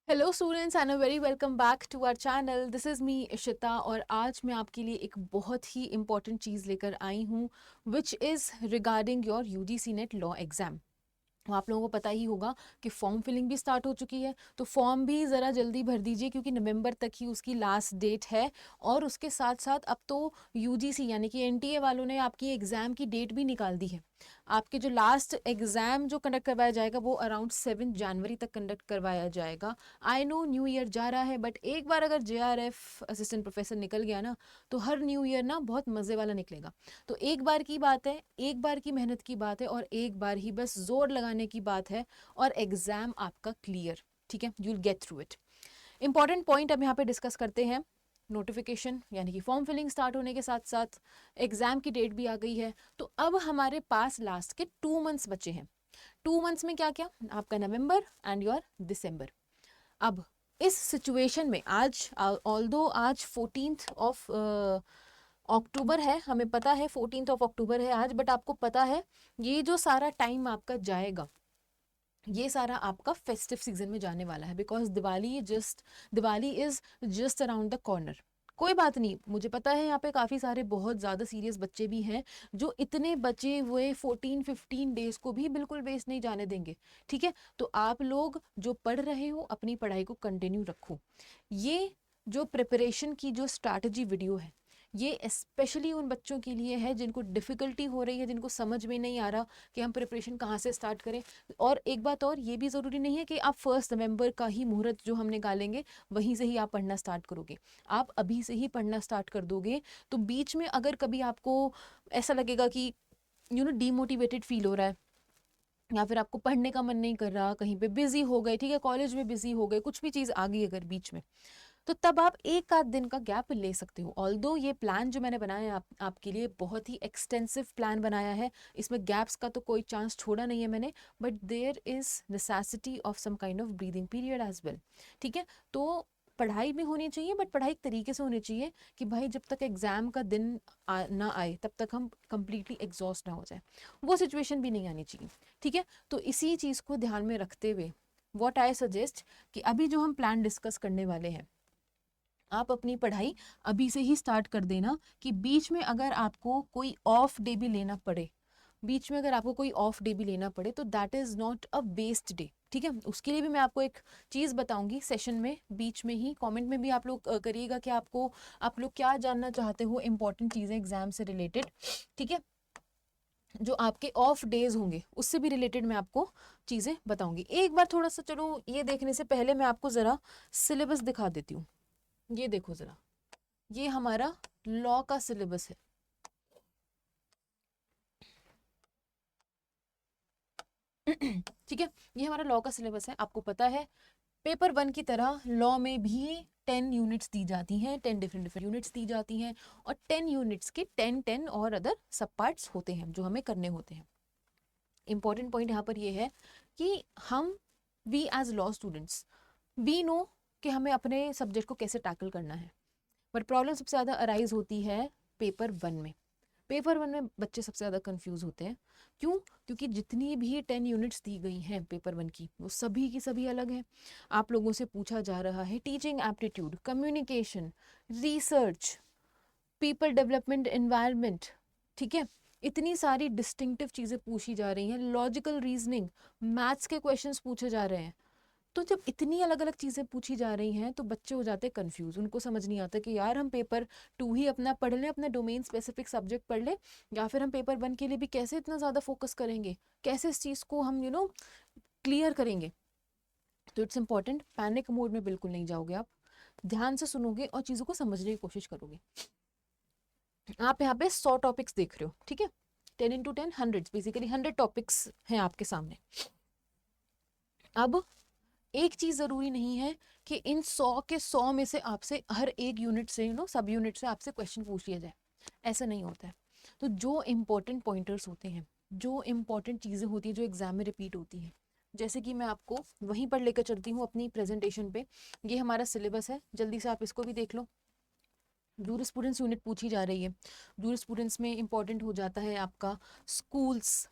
Hello students and very welcome back to our channel. This is me Ishita और आज मैं आपके लिए एक बहुत ही इम्पॉर्टेंट चीज़ लेकर आई हूँ which is regarding your UGC net law exam. आप लोगों को पता ही होगा कि फॉर्म फिलिंग भी स्टार्ट हो चुकी है, तो फॉर्म भी ज़रा जल्दी भर दीजिए क्योंकि नवंबर तक ही उसकी लास्ट डेट है। और उसके साथ साथ अब तो यूजीसी यानी कि एनटीए वालों ने आपकी एग्ज़ाम की डेट भी निकाल दी है। आपके जो लास्ट एग्ज़ाम जो कंडक्ट करवाया जाएगा वो अराउंड 7 जनवरी तक कंडक्ट करवाया जाएगा। आई नो न्यू ईयर जा रहा है, बट एक बार अगर जेआरएफ असिस्टेंट प्रोफेसर निकल गया ना, तो हर न्यू ईयर ना बहुत मज़े वाला निकलेगा। तो एक बार की बात है, एक बार की मेहनत की बात है और एक बार ही बस जोर लगाने की बात है और एग्ज़ाम आपका क्लियर। ठीक है, you will get through it. Important point अब यहाँ पे डिस्कस करते हैं। नोटिफिकेशन यानी कि फॉर्म फिलिंग स्टार्ट होने के साथ साथ एग्ज़ाम की डेट भी आ गई है। तो अब हमारे पास लास्ट के 2 मंथ्स बचे हैं। 2 मंथ्स में क्या क्या, आपका नवंबर एंड योर दिसंबर। अब इस सिचुएशन में आज ऑल्दो आज 14 अक्टूबर है, हमें पता है 14 अक्टूबर है आज, बट आपको पता है ये जो सारा टाइम आपका जाएगा ये सारा आपका फेस्टिव सीजन में जाने वाला है, because Diwali is just around the corner. कोई बात नहीं, मुझे पता है यहाँ पे काफ़ी सारे बहुत ज़्यादा सीरियस बच्चे भी हैं जो इतने बचे हुए 14-15 डेज को भी बिल्कुल वेस्ट नहीं जाने देंगे। ठीक है, तो आप लोग जो पढ़ रहे हो अपनी पढ़ाई को कंटिन्यू रखो। ये जो प्रिपरेशन की जो स्ट्रैटेजी वीडियो है ये स्पेशली उन बच्चों के लिए है जिनको डिफ़िकल्टी हो रही है, जिनको समझ में नहीं आ रहा कि हम प्रिपरेशन कहाँ से स्टार्ट करें। और एक बात और, ये भी ज़रूरी नहीं है कि आप 1 नवंबर का ही मुहूर्त जो हम निकालेंगे वहीं से ही आप पढ़ना स्टार्ट करोगे। आप अभी से ही पढ़ना स्टार्ट कर दोगे तो बीच में अगर कभी आपको ऐसा लगेगा कि डीमोटिवेटेड फील हो रहा है या फिर आपको पढ़ने का मन नहीं कर रहा, कहीं पे बिजी हो गए, ठीक है, कॉलेज में बिजी हो गए, कुछ भी चीज़ आ गई अगर बीच में, तो तब आप एक आध दिन का गैप ले सकते हो। ऑल्दो ये प्लान जो मैंने बनाया है आपके लिए बहुत ही एक्सटेंसिव प्लान बनाया है, इसमें गैप्स का तो कोई चांस छोड़ा नहीं है मैंने, but there is necessity of some kind of breathing period as well. ठीक है, तो पढ़ाई भी होनी चाहिए, बट पढ़ाई एक तरीके से होनी चाहिए कि भाई जब तक एग्ज़ाम का दिन ना आए तब तक हम कंप्लीटली एग्जॉस्ट ना हो जाए, वो सिचुएशन भी नहीं आनी चाहिए। ठीक है, तो इसी चीज़ को ध्यान में रखते हुए व्हाट आई सजेस्ट कि अभी जो हम प्लान डिस्कस करने वाले हैं, आप अपनी पढ़ाई अभी से ही स्टार्ट कर देना कि बीच में अगर आपको कोई ऑफ डे भी लेना पड़े, बीच में अगर आपको कोई ऑफ डे भी लेना पड़े तो that is not a waste day. ठीक है, उसके लिए भी मैं आपको एक चीज़ बताऊंगी सेशन में, बीच में ही कमेंट में भी आप लोग करिएगा कि आप लोग क्या जानना चाहते हो इंपॉर्टेंट चीज़ें एग्जाम से रिलेटेड। ठीक है, जो आपके ऑफ डेज होंगे उससे भी रिलेटेड मैं आपको चीज़ें बताऊंगी। एक बार थोड़ा सा, चलो ये देखने से पहले मैं आपको ज़रा सिलेबस दिखा देती हूँ। ये देखो ज़रा, ये हमारा लॉ का सिलेबस है। ठीक है, ये हमारा लॉ का सिलेबस है। आपको पता है पेपर 1 की तरह लॉ में भी 10 यूनिट्स दी जाती हैं, 10 डिफरेंट यूनिट्स दी जाती हैं और 10 यूनिट्स के 10 और अदर सब पार्ट्स होते हैं जो हमें करने होते हैं। इंपॉर्टेंट पॉइंट यहाँ पर ये है कि हम we as law students we know कि हमें अपने सब्जेक्ट को कैसे टैकल करना है, बट प्रॉब्लम सबसे ज़्यादा अराइज होती है पेपर 1 में। पेपर 1 में बच्चे सबसे ज़्यादा कंफ्यूज होते हैं। क्यों? क्योंकि जितनी भी 10 यूनिट्स दी गई हैं पेपर 1 की वो सभी की सभी अलग हैं। आप लोगों से पूछा जा रहा है teaching aptitude, communication, research, people development, environment. ठीक है, इतनी सारी डिस्टिंक्टिव चीज़ें पूछी जा रही हैं, लॉजिकल रीजनिंग, मैथ्स के क्वेश्चंस पूछे जा रहे हैं। तो जब इतनी अलग अलग चीज़ें पूछी जा रही हैं तो बच्चे हो जाते हैं कंफ्यूज, उनको समझ नहीं आता कि यार हम पेपर 2 ही अपना पढ़ लें, अपना डोमेन स्पेसिफिक सब्जेक्ट पढ़ लें, या फिर हम पेपर 1 के लिए भी कैसे इतना ज़्यादा फोकस करेंगे, कैसे इस चीज़ को हम क्लियर करेंगे। तो इट्स इंपॉर्टेंट, पैनिक मोड में बिल्कुल नहीं जाओगे आप, ध्यान से सुनोगे और चीज़ों को समझने की कोशिश करोगे। आप यहाँ पे 100 टॉपिक्स देख रहे हो, ठीक है, 10 × 10 100, बेसिकली 100 टॉपिक्स हैं आपके सामने। अब एक चीज़ ज़रूरी नहीं है कि इन 100 के 100 में से आपसे हर एक यूनिट से सब यूनिट से आपसे क्वेश्चन पूछ लिया जाए, ऐसा नहीं होता है। तो जो इम्पोर्टेंट पॉइंटर्स होते हैं, जो इम्पोर्टेंट चीज़ें होती हैं जो एग्ज़ाम में रिपीट होती हैं, जैसे कि मैं आपको वहीं पर लेकर चलती हूँ अपनी प्रेजेंटेशन पे। ये हमारा सिलेबस है, जल्दी से आप इसको भी देख लो। जूरिस्प्रूडेंस यूनिट पूछी जा रही है। जूरिस्प्रूडेंस में इंपॉर्टेंट हो जाता है आपका स्कूल्स,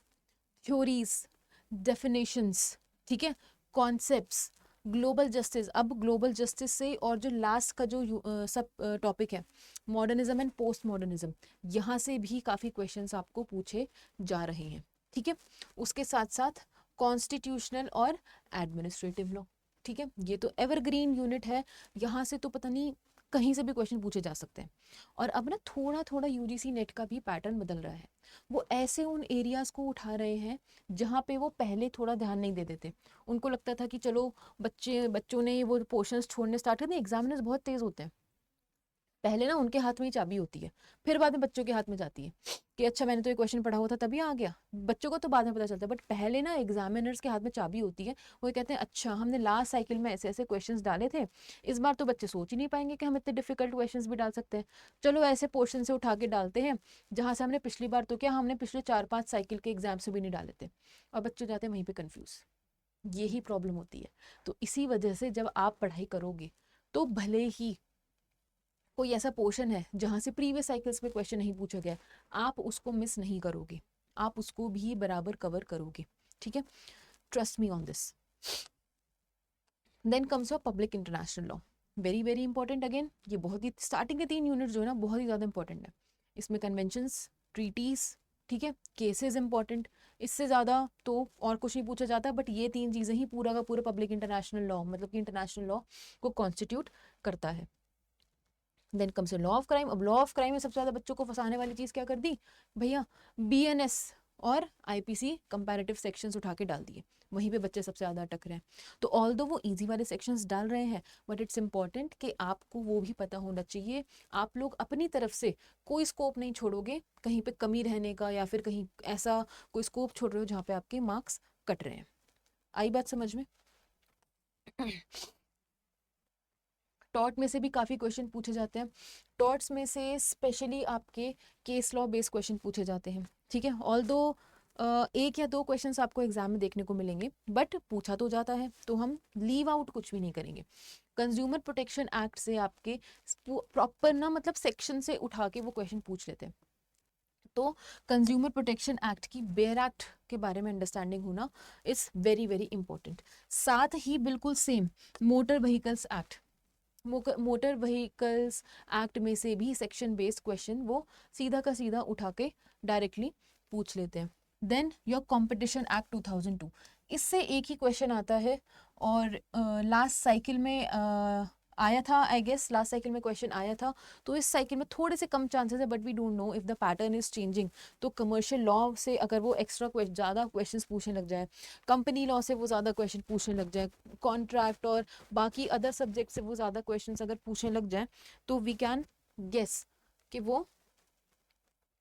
थ्योरीज, डेफिनेशंस, ठीक है, कॉन्सेप्ट्स, ग्लोबल जस्टिस, अब ग्लोबल जस्टिस से और जो लास्ट का जो सब टॉपिक है मॉडर्निज्म एंड पोस्ट मॉडर्निज्म, यहाँ से भी काफ़ी क्वेश्चंस आपको पूछे जा रहे हैं, ठीक है। उसके साथ साथ कॉन्स्टिट्यूशनल और एडमिनिस्ट्रेटिव लॉ, ठीक है, ये तो एवरग्रीन यूनिट है, यहाँ से तो पता नहीं कहीं से भी क्वेश्चन पूछे जा सकते हैं। और अब ना थोड़ा थोड़ा यूजीसी नेट का भी पैटर्न बदल रहा है, वो ऐसे उन एरियाज को उठा रहे हैं जहाँ पे वो पहले थोड़ा ध्यान नहीं देते थे। उनको लगता था कि चलो बच्चों ने वो पोर्शंस छोड़ने स्टार्ट कर दिए, एग्जामिनर्स बहुत तेज होते हैं, पहले ना उनके हाथ में ही चाबी होती है, फिर बाद में बच्चों के हाथ में जाती है कि अच्छा मैंने तो ये क्वेश्चन पढ़ा हुआ था तभी आ गया, बच्चों को तो बाद में पता चलता है, बट पहले ना एग्जामिनर्स के हाथ में चाबी होती है। वो ये कहते हैं अच्छा हमने लास्ट साइकिल में ऐसे ऐसे क्वेश्चंस डाले थे, इस बार तो बच्चे सोच ही नहीं पाएंगे कि हम इतने डिफिकल्ट क्वेश्चंस भी डाल सकते हैं, चलो ऐसे पोर्शन से उठा के डालते हैं जहाँ से हमने पिछली बार तो क्या हमने पिछले 4-5 साइकिल के एग्जाम से भी नहीं डाले थे, और बच्चे जाते हैं वहीं पर कन्फ्यूज। यही प्रॉब्लम होती है। तो इसी वजह से जब आप पढ़ाई करोगे तो भले ही कोई ऐसा पोर्शन है जहाँ से प्रीवियस साइकिल्स में क्वेश्चन नहीं पूछा गया, आप उसको मिस नहीं करोगे, आप उसको भी बराबर कवर करोगे, ठीक है, trust me on this. Then comes your public international law, very very important again, ये बहुत ही स्टार्टिंग के 3 यूनिट जो है ना बहुत ही ज़्यादा इंपॉर्टेंट है। इसमें कन्वेंशंस, ट्रीटीज, ठीक है, केसेस इंपॉर्टेंट, इससे ज़्यादा तो और कुछ नहीं पूछा जाता, बट ये 3 चीज़ें ही पूरा का पूरा पब्लिक इंटरनेशनल लॉ मतलब कि इंटरनेशनल लॉ को कॉन्स्टिट्यूट करता है। Then comes law of crime. अब लॉ ऑफ क्राइम में सबसे ज़्यादा बच्चों को फंसाने वाली चीज़ क्या कर दी भैया, बीएनएस और आईपीसी कंपैरेटिव सेक्शंस उठा के डाल दिए, वहीं पे बच्चे सबसे ज़्यादा अटक रहे हैं। तो ऑल दो वो इजी वाले सेक्शंस डाल रहे हैं, बट इट्स इंपॉर्टेंट कि आपको वो भी पता होना चाहिए, आप लोग अपनी तरफ से कोई स्कोप नहीं छोड़ोगे कहीं पे कमी रहने का, या फिर कहीं ऐसा कोई स्कोप छोड़ रहे हो जहाँ पे आपके मार्क्स कट रहे हैं। आई बात समझ में? टॉट में से भी काफ़ी क्वेश्चन पूछे जाते हैं, टॉट्स में से स्पेशली आपके केस लॉ बेस्ड क्वेश्चन पूछे जाते हैं, ठीक है। ऑल दो 1 या 2 क्वेश्चंस आपको एग्जाम में देखने को मिलेंगे, बट पूछा तो जाता है, तो हम लीव आउट कुछ भी नहीं करेंगे। कंज्यूमर प्रोटेक्शन एक्ट से आपके प्रॉपर ना मतलब सेक्शन से उठा के वो क्वेश्चन पूछ लेते हैं। तो कंज्यूमर प्रोटेक्शन एक्ट की बेयर एक्ट के बारे में अंडरस्टैंडिंग होना इज़ वेरी वेरी इंपॉर्टेंट। साथ ही बिल्कुल same motor vehicles act, motor vehicles act में से भी सेक्शन बेस्ड क्वेश्चन वो सीधा का सीधा उठा के डायरेक्टली पूछ लेते हैं। देन योर कंपटीशन एक्ट 2002, इससे एक ही क्वेश्चन आता है, और लास्ट साइकिल में आया था, आई गेस लास्ट साइकिल में क्वेश्चन आया था, तो इस साइकिल में थोड़े से कम चांसेस है, but we don't know if the pattern is changing. तो कमर्शियल लॉ से अगर वो एक्स्ट्रा ज़्यादा क्वेश्चंस पूछने लग जाए, कंपनी लॉ से वो ज़्यादा क्वेश्चन पूछने लग जाए, कॉन्ट्रैक्ट और बाकी अदर सब्जेक्ट से वो ज़्यादा क्वेश्चंस अगर पूछने लग जाए, तो वी कैन गेस कि वो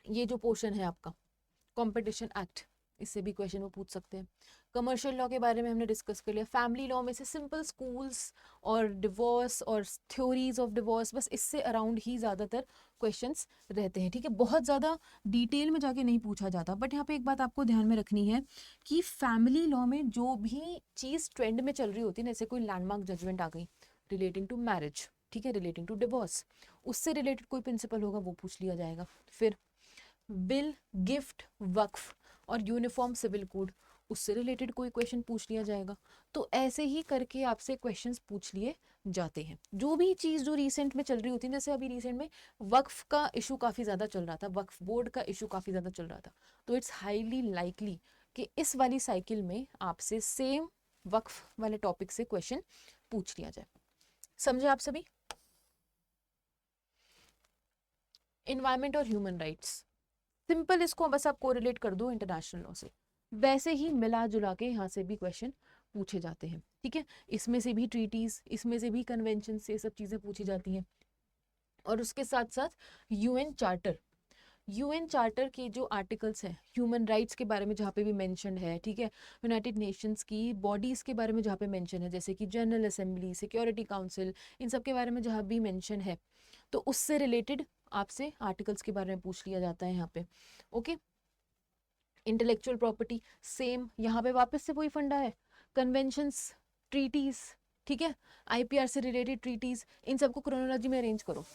ये जो पोर्शन है आपका कंपटीशन एक्ट, इससे भी क्वेश्चन वो पूछ सकते हैं। कमर्शियल लॉ के बारे में हमने डिस्कस कर लिया। फैमिली लॉ में से सिंपल स्कूल्स और डिवोर्स और थ्योरीज ऑफ डिवोर्स, बस इससे अराउंड ही ज़्यादातर क्वेश्चंस रहते हैं, ठीक है, बहुत ज़्यादा डिटेल में जाके नहीं पूछा जाता। बट यहाँ पे एक बात आपको ध्यान में रखनी है कि फैमिली लॉ में जो भी चीज़ ट्रेंड में चल रही होती है ना, जैसे कोई लैंडमार्क जजमेंट आ गई रिलेटिंग टू मैरिज, ठीक है, रिलेटिंग टू डिवोर्स, उससे रिलेटेड कोई प्रिंसिपल होगा वो पूछ लिया जाएगा। फिर बिल, गिफ्ट, वक्फ और यूनिफॉर्म सिविल कोड, उससे रिलेटेड कोई क्वेश्चन पूछ लिया जाएगा। तो ऐसे ही करके आपसे क्वेश्चंस पूछ लिए जाते हैं। जो भी चीज़ जो रिसेंट में चल रही होती है, जैसे अभी रिसेंट में वक्फ का इशू काफ़ी ज़्यादा चल रहा था, वक्फ बोर्ड का इशू काफ़ी ज़्यादा चल रहा था, तो इट्स हाईली लाइकली कि इस वाली साइकिल में आपसे सेम वक्फ वाले टॉपिक से क्वेश्चन पूछ लिया जाए। समझे आप सभी? इन्वायरमेंट और ह्यूमन राइट्स, सिंपल, इसको बस आप कोरिलेट कर दो इंटरनेशनल लॉ से, वैसे ही मिला जुला के यहाँ से भी क्वेश्चन पूछे जाते हैं, ठीक है। इसमें से भी ट्रीटीज, इसमें से भी कन्वेंशन से सब चीज़ें पूछी जाती हैं। और उसके साथ साथ यूएन चार्टर, यूएन चार्टर के जो आर्टिकल्स हैं ह्यूमन राइट्स के बारे में जहाँ पे भी मेंशन है, ठीक है, यूनाइटेड नेशंस की बॉडीज़ के बारे में जहाँ पे मेंशन है, जैसे कि जनरल असेंबली, सिक्योरिटी काउंसिल, इन सब के बारे में जहाँ भी मेंशन है, तो उससे रिलेटेड आपसे आर्टिकल्स के बारे में पूछ लिया जाता है यहाँ पे, ओके। इंटेलेक्चुअल प्रॉपर्टी सेम, यहाँ पे वापस से वही फंडा है, कन्वेंशंस, ट्रीटीज, ठीक है, आईपीआर से रिलेटेड ट्रीटीज, इन सबको क्रोनोलॉजी में अरेंज करो,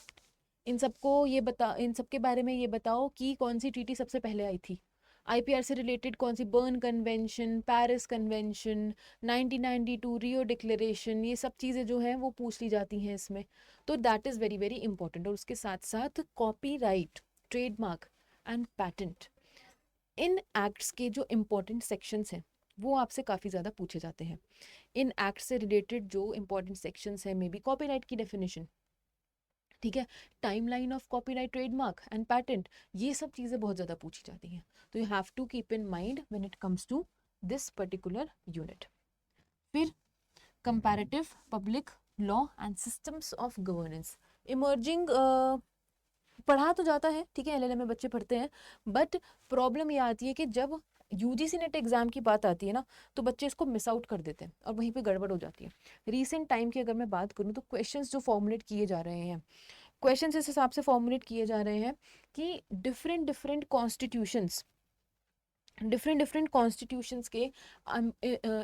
इन सबको ये बता, इन सब के बारे में ये बताओ कि कौन सी ट्रीटी सबसे पहले आई थी, आईपीआर से रिलेटेड कौन सी, burn convention, Paris convention, 1992 Rio declaration, ये सब चीज़ें जो हैं वो पूछ ली जाती हैं इसमें। तो that is very very important. और उसके साथ साथ copyright, trademark and patent, in acts के जो इम्पोर्टेंट सेक्शंस हैं वो आपसे काफ़ी ज़्यादा पूछे जाते हैं। इन एक्ट से रिलेटेड जो इम्पोर्टेंट सेक्शंस हैं, मे बी कॉपीराइट की डेफिनेशन, ठीक है, timeline of copyright, trademark and patent, ये सब चीज़ें बहुत ज़्यादा पूछी जाती हैं। तो you have to keep in mind when it comes to this particular unit. फिर comparative public law and systems of governance, emerging पढ़ा तो जाता है, ठीक है, एलएलएम में बच्चे पढ़ते हैं, बट प्रॉब्लम ये आती है कि जब यूजीसी नेट एग्जाम की बात आती है ना, तो बच्चे इसको मिस आउट कर देते हैं और वहीं पे गड़बड़ हो जाती है। रीसेंट टाइम की अगर मैं बात करूँ तो क्वेश्चंस जो फॉर्मुलेट किए जा रहे हैं, क्वेश्चंस इस हिसाब से फॉर्मुलेट किए जा रहे हैं कि डिफरेंट डिफरेंट कॉन्स्टिट्यूशंस के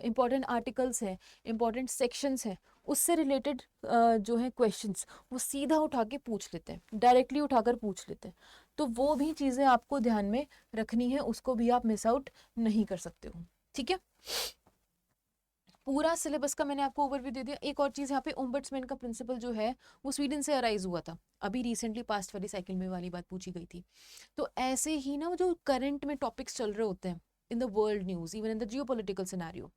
इम्पॉर्टेंट आर्टिकल्स हैं, इम्पॉर्टेंट सेक्शंस हैं, उससे रिलेटेड जो है क्वेश्चंस वो सीधा उठा के पूछ लेते हैं, डायरेक्टली उठाकर पूछ लेते हैं। तो वो भी चीज़ें आपको ध्यान में रखनी है, उसको भी आप मिस आउट नहीं कर सकते हो, ठीक है। पूरा सिलेबस का मैंने आपको ओवरव्यू दे दिया। एक और चीज़ यहाँ पे, ओम्बड्समैन का प्रिंसिपल जो है वो स्वीडन से अराइज हुआ था, अभी रिसेंटली पास्ट वाली साइकिल में वाली बात पूछी गई थी। तो ऐसे ही ना, वो जो करंट में टॉपिक्स चल रहे होते हैं in the world news, even in the geopolitical scenario,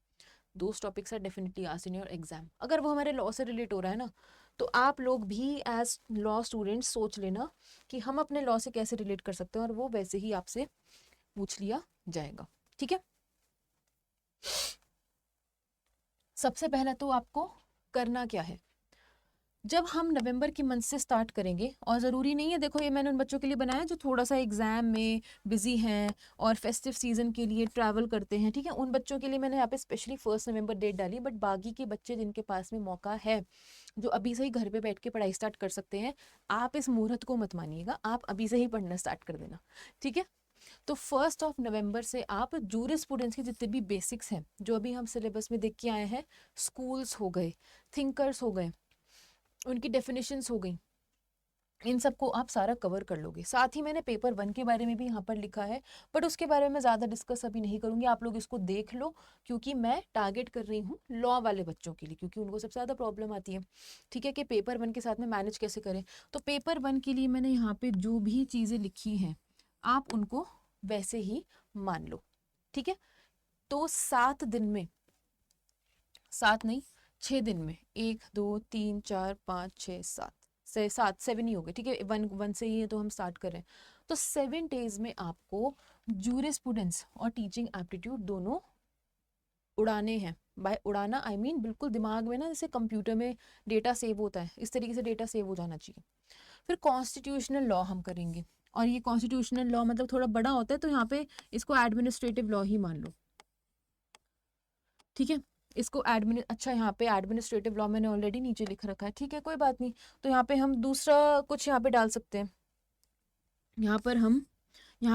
those topics are definitely asked in your exam. अगर वो हमारे लॉ से रिलेट हो रहा है ना, तो आप लोग भी एज लॉ स्टूडेंट्स सोच लेना कि हम अपने लॉ से कैसे रिलेट कर सकते हैं, और वो वैसे ही आपसे पूछ लिया जाएगा, ठीक है। सबसे पहला तो आपको करना क्या है, जब हम नवंबर की मंथ से स्टार्ट करेंगे, और ज़रूरी नहीं है, देखो ये मैंने उन बच्चों के लिए बनाया जो थोड़ा सा एग्ज़ाम में बिजी हैं और फेस्टिव सीज़न के लिए ट्रैवल करते हैं, ठीक है, उन बच्चों के लिए मैंने यहाँ पे स्पेशली 1 नवंबर डेट डाली। बट बाकी के बच्चे जिनके पास में मौका है, जो अभी से ही घर पे बैठ के पढ़ाई स्टार्ट कर सकते हैं, आप इस मुहूर्त को मत मानिएगा, आप अभी से ही पढ़ना स्टार्ट कर देना, ठीक है। तो 1 नवंबर से आप जूरिस्प्रूडेंस के जितने भी बेसिक्स हैं, जो अभी हम सिलेबस में देख के आए हैं, स्कूल्स हो गए, थिंकर्स हो गए, उनकी डेफिनेशंस हो गई, इन सबको आप सारा कवर कर लोगे। साथ ही मैंने पेपर 1 के बारे में भी यहाँ पर लिखा है, बट उसके बारे में मैं ज़्यादा डिस्कस अभी नहीं करूँगी, आप लोग इसको देख लो, क्योंकि मैं टारगेट कर रही हूँ लॉ वाले बच्चों के लिए, क्योंकि उनको सबसे ज़्यादा प्रॉब्लम आती है, ठीक है, कि पेपर 1 के साथ में मैनेज कैसे करें। तो पेपर 1 के लिए मैंने यहाँ पर जो भी चीज़ें लिखी हैं, आप उनको वैसे ही मान लो, ठीक है। तो 7 दिन में, 7 नहीं, 6 दिन में, 1 2 3 4 5 6 7 से 7 7 ही हो गए, ठीक है, 1 से ही है तो हम स्टार्ट करें। तो 7 डेज में आपको जूरिस्प्रूडेंस और टीचिंग एप्टीट्यूड दोनों उड़ाने हैं। बाय उड़ाना आई मीन बिल्कुल दिमाग में ना, जैसे कंप्यूटर में डेटा सेव होता है, इस तरीके से डेटा सेव हो जाना चाहिए। फिर कॉन्स्टिट्यूशनल लॉ हम करेंगे, और ये कॉन्स्टिट्यूशनल लॉ मतलब थोड़ा बड़ा होता है, तो यहाँ पे इसको एडमिनिस्ट्रेटिव लॉ ही मान लो, ठीक है। इसको अच्छा, यहाँ पे एडमिनिस्ट्रेटिव लॉ मैंने ऑलरेडी नीचे लिख रखा है, ठीक है, कोई बात नहीं। तो यहाँ पे हम दूसरा कुछ यहाँ पे डाल सकते हैं, यहाँ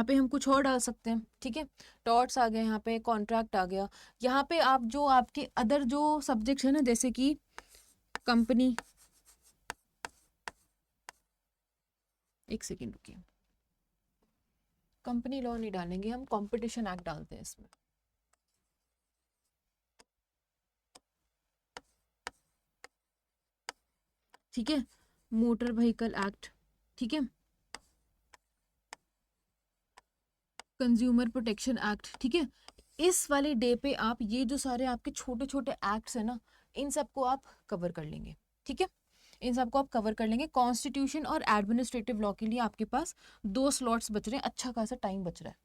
पे हम कुछ और डाल सकते हैं, ठीक है। टॉर्ट्स आ गए, यहाँ पे कॉन्ट्रैक्ट आ गया। यहाँ पे आप जो आपके अदर जो सब्जेक्ट्स है ना, जैसे कि कंपनी, एक सेकेंड रुकिए, कंपनी लॉ नहीं डालेंगे हम, कंपटीशन एक्ट डालते हैं इसमें, ठीक है, मोटर व्हीकल एक्ट, ठीक है, कंज्यूमर प्रोटेक्शन एक्ट, ठीक है। इस वाले डे पे आप ये जो सारे आपके छोटे छोटे एक्ट्स हैं ना, इन सबको आप कवर कर लेंगे, ठीक है, इन सबको आप कवर कर लेंगे। कॉन्स्टिट्यूशन और एडमिनिस्ट्रेटिव लॉ के लिए आपके पास 2 स्लॉट्स बच रहे हैं, अच्छा खासा टाइम बच रहा है,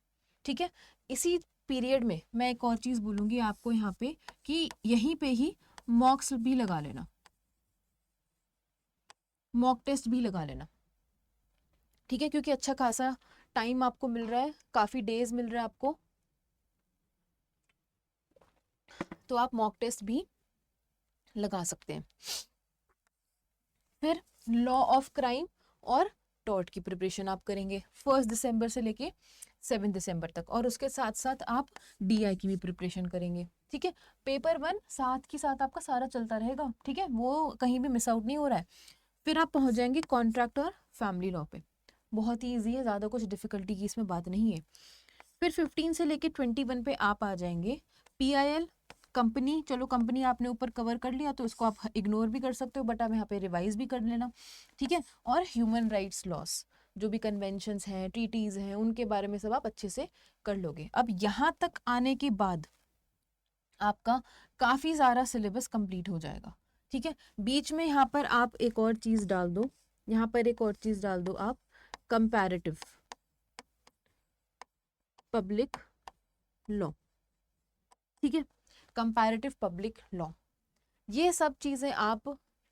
ठीक है। इसी पीरियड में मैं एक और चीज़ बोलूँगी आपको यहाँ पे, कि यहीं पे ही मॉक्स भी लगा लेना, मॉक टेस्ट भी लगा लेना, ठीक है, क्योंकि अच्छा खासा टाइम आपको मिल रहा है, काफ़ी डेज मिल रहा है आपको, तो आप मॉक टेस्ट भी लगा सकते हैं। फिर लॉ ऑफ क्राइम और टॉर्ट की प्रिपरेशन आप करेंगे 1 दिसंबर से लेके 7 दिसंबर तक, और उसके साथ साथ आप डीआई की भी प्रिपरेशन करेंगे, ठीक है। पेपर 1 साथ के साथ आपका सारा चलता रहेगा, ठीक है, वो कहीं भी मिस आउट नहीं हो रहा है। फिर आप पहुंच जाएंगे कॉन्ट्रैक्ट और फैमिली लॉ पे, बहुत ही ईजी है, ज़्यादा कुछ डिफिकल्टी की इसमें बात नहीं है। फिर 15 से लेके 21 पे आप आ जाएंगे। PIL कंपनी, चलो कंपनी आपने ऊपर कवर कर लिया तो इसको आप इग्नोर भी कर सकते हो, बट आप यहाँ पे रिवाइज भी कर लेना, ठीक है। और ह्यूमन राइट्स लॉस, जो भी कन्वेंशंस हैं, ट्रीटीज हैं, उनके बारे में सब आप अच्छे से कर लोगे। अब यहाँ तक आने के बाद आपका काफ़ी सारा सिलेबस कंप्लीट हो जाएगा, ठीक है। बीच में यहाँ पर आप एक और चीज़ डाल दो, यहाँ पर एक और चीज़ डाल दो आप, कंपैरेटिव पब्लिक लॉ, ठीक है। कंपैरेटिव पब्लिक लॉ, ये सब चीज़ें आप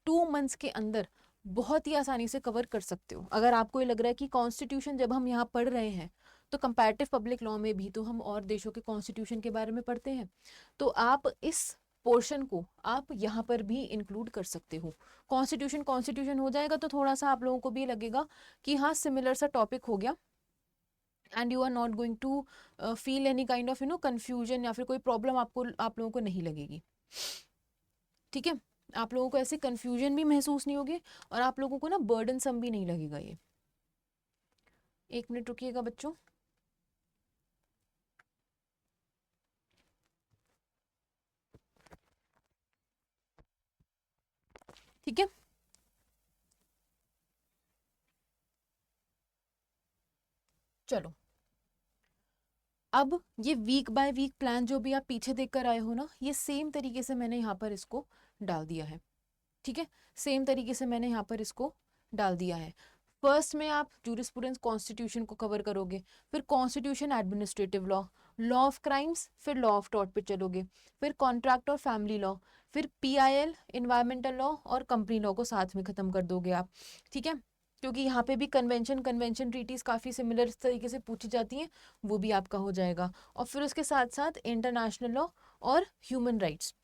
2 मंथ्स के अंदर बहुत ही आसानी से कवर कर सकते हो। अगर आपको ये लग रहा है कि कॉन्स्टिट्यूशन जब हम यहाँ पढ़ रहे हैं तो कंपैरेटिव पब्लिक लॉ में भी तो हम और देशों के कॉन्स्टिट्यूशन के बारे में पढ़ते हैं, तो आप इस पोर्शन को आप यहाँ पर भी इंक्लूड कर सकते हो। कॉन्स्टिट्यूशन कॉन्स्टिट्यूशन हो जाएगा तो थोड़ा सा आप लोगों को भी लगेगा कि हाँ सिमिलर सा टॉपिक हो गया, and you are not going to feel any kind of confusion, या फिर कोई प्रॉब्लम आप लोगों को नहीं लगेगी, ठीक है। आप लोगों को ऐसे कंफ्यूजन भी महसूस नहीं होगी और आप लोगों को ना बर्डनसम भी नहीं लगेगा ये। 1 मिनट रुकिएगा बच्चों। ठीक है, चलो। अब ये वीक बाय वीक प्लान जो भी आप पीछे देख कर आए हो ना, ये सेम तरीके से मैंने यहाँ पर इसको डाल दिया है, ठीक है। सेम तरीके से मैंने यहाँ पर इसको डाल दिया है। फर्स्ट में आप जूरिस्प्रूडेंस कॉन्स्टिट्यूशन को कवर करोगे, फिर constitution administrative law, law of crimes, फिर लॉ ऑफ टॉर्ट पे चलोगे, फिर कॉन्ट्रैक्ट और फैमिली लॉ, फिर PIL इन्वायरमेंटल लॉ और कंपनी लॉ को साथ में ख़त्म कर दोगे आप, ठीक है। क्योंकि यहाँ पे भी कन्वेंशन ट्रीटीज काफ़ी सिमिलर तरीके से पूछी जाती हैं, वो भी आपका हो जाएगा। और फिर उसके साथ साथ इंटरनेशनल लॉ और ह्यूमन राइट्स,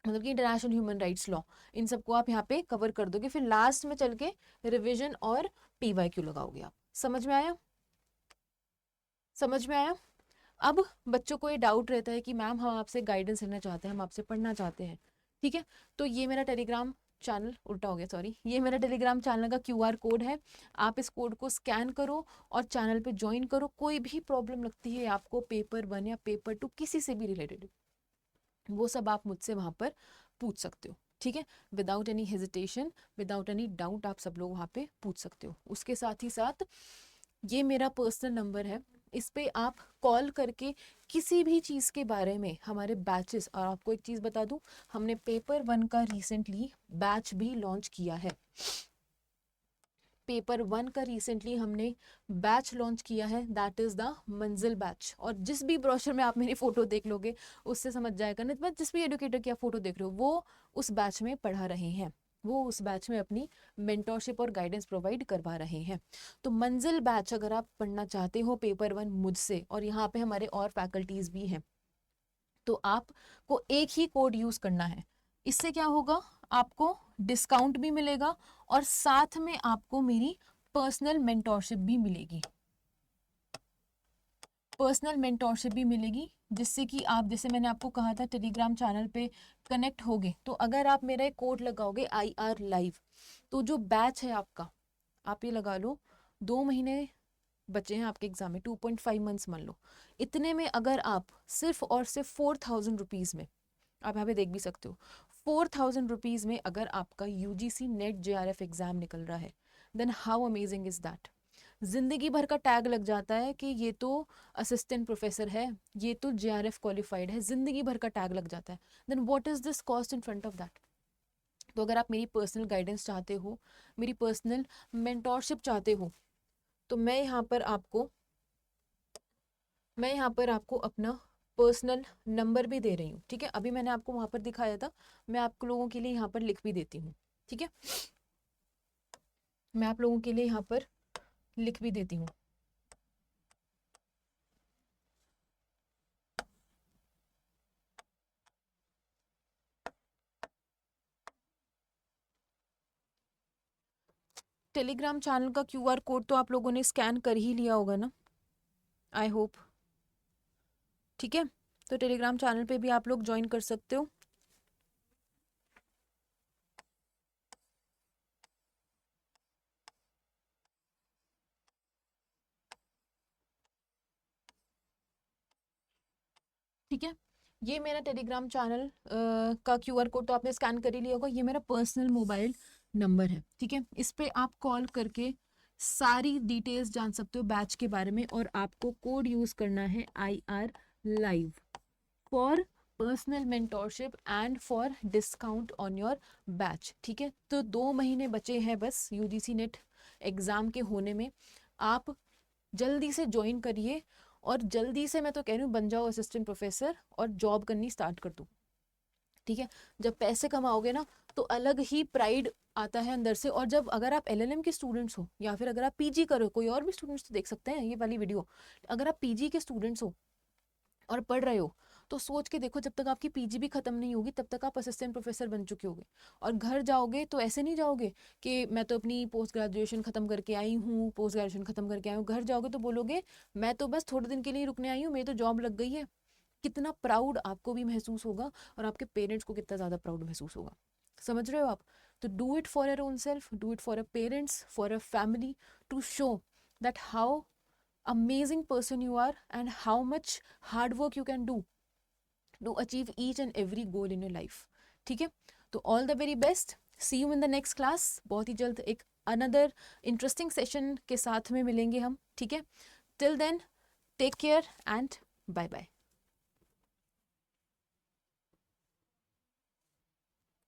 मतलब कि इंटरनेशनल ह्यूमन राइट्स लॉ, इन सबको आप यहाँ पे कवर कर दोगे। फिर लास्ट में चल के रिविजन और PYQ लगाओगे आप। समझ में आया? समझ में आया? अब बच्चों को ये डाउट रहता है कि मैम हम आपसे गाइडेंस लेना चाहते हैं, हम आपसे पढ़ना चाहते हैं, ठीक है। तो ये मेरा टेलीग्राम चैनल, उल्टा हो गया सॉरी, ये मेरा टेलीग्राम चैनल का QR कोड है। आप इस कोड को स्कैन करो और चैनल पे ज्वाइन करो। कोई भी प्रॉब्लम लगती है आपको पेपर 1 या पेपर 2 किसी से भी रिलेटेड, वो सब आप मुझसे वहाँ पर पूछ सकते हो, ठीक है। Without any hesitation, without any doubt आप सब लोग वहाँ पे पूछ सकते हो। उसके साथ ही साथ ये मेरा पर्सनल नंबर है, इस पे आप कॉल करके किसी भी चीज़ के बारे में, हमारे बैचेस, और आपको एक चीज़ बता दूं, हमने पेपर 1 का रिसेंटली बैच भी लॉन्च किया है। पेपर 1 का रिसेंटली हमने बैच लॉन्च किया है, दैट इज़ द मंजिल बैच। और जिस भी ब्रोशर में आप मेरी फ़ोटो देख लोगे उससे समझ जाएगा, नहीं तो जिस भी एडुकेटर की आप फ़ोटो देख रहे हो वो उस बैच में पढ़ा रहे हैं, वो उस बैच में अपनी मेंटोरशिप और गाइडेंस प्रोवाइड करवा रहे हैं। तो मंजिल बैच अगर आप पढ़ना चाहते हो पेपर 1 मुझसे, और यहाँ पे हमारे और फैकल्टीज़ भी हैं, तो आपको एक ही कोड यूज़ करना है। इससे क्या होगा, आपको डिस्काउंट भी मिलेगा और साथ में आपको मेरी पर्सनल मेंटोरशिप भी मिलेगी, पर्सनल मेंटोरशिप भी मिलेगी, जिससे कि आप, जैसे मैंने आपको कहा था, टेलीग्राम चैनल पे कनेक्ट होगे तो अगर आप मेरा एक कोड लगाओगे IR लाइव, तो जो बैच है आपका, आप ये लगा लो 2 महीने बचे हैं आपके एग्जाम में, 2.5 मंथ्स मान लो, इतने में अगर आप सिर्फ और सिर्फ 4000 रुपीज़ में, आप यहाँ पे देख भी सकते हो, 4000 रुपीज़ में अगर आपका UGC नेट JRF एग्जाम निकल रहा है, then how amazing is that. जिंदगी भर का टैग लग जाता है कि ये तो असिस्टेंट प्रोफेसर है, ये तो JRF क्वालिफाइड है, जिंदगी भर का टैग लग जाता है, then what is this cost in front of that. तो अगर आप मेरी पर्सनल गाइडेंस चाहते हो, मेरी पर्सनल मेंटोरशिप चाहते हो, तो मैं यहाँ पर आपको अपना पर्सनल नंबर भी दे रही हूँ, ठीक है। अभी मैंने आपको वहाँ पर दिखाया था, मैं आप लोगों के लिए यहाँ पर लिख भी देती हूँ, ठीक है। मैं आप लोगों के लिए यहाँ पर लिख भी देती हूँ। टेलीग्राम चैनल का QR कोड तो आप लोगों ने स्कैन कर ही लिया होगा ना, आई होप, ठीक है। तो टेलीग्राम चैनल पे भी आप लोग ज्वाइन कर सकते हो। ठीक है। ये मेरा टेलीग्राम चैनल का QR कोड तो आपने स्कैन कर ही लिया होगा। ये मेरा पर्सनल मोबाइल नंबर है, ठीक है। इस पे आप कॉल करके सारी डिटेल्स जान सकते हो बैच के बारे में, और आपको कोड यूज़ करना है IR live for personal mentorship and for discount on your batch, ठीक है। तो 2 महीने बचे हैं बस UGC नेट एग्ज़ाम के होने में। आप जल्दी से ज्वाइन करिए, और जल्दी से मैं तो कह रही हूँ बन जाओ असिस्टेंट प्रोफेसर और जॉब करनी स्टार्ट कर दो, ठीक है। जब पैसे कमाओगे ना तो अलग ही प्राइड आता है अंदर से। और जब अगर आप LLM के स्टूडेंट्स हो, या फिर अगर आप PG करो, कोई और भी स्टूडेंट्स तो देख सकते हैं ये वाली वीडियो, अगर आप PG के स्टूडेंट्स हो और पढ़ रहे हो, तो सोच के देखो, जब तक आपकी PG भी खत्म नहीं होगी तब तक आप असिस्टेंट प्रोफेसर बन चुके होगे। और घर जाओगे तो ऐसे नहीं जाओगे कि मैं तो अपनी पोस्ट ग्रेजुएशन खत्म करके आई हूँ, पोस्ट ग्रेजुएशन खत्म करके आई हूँ। घर जाओगे तो बोलोगे मैं तो बस थोड़े दिन के लिए रुकने आई हूँ, मेरी तो जॉब लग गई है। कितना प्राउड आपको भी महसूस होगा, और आपके पेरेंट्स को कितना ज़्यादा प्राउड महसूस होगा। समझ रहे हो आप? तो do it for your own self, do it for a parents, for a family, to show that how amazing person you are and how much hard work you can do to achieve each and every goal in your life, ठीक है। तो all the very best, see you in the next class। बहुत ही जल्द एक another interesting session के साथ में मिलेंगे हम, ठीक है। till then take care and bye bye।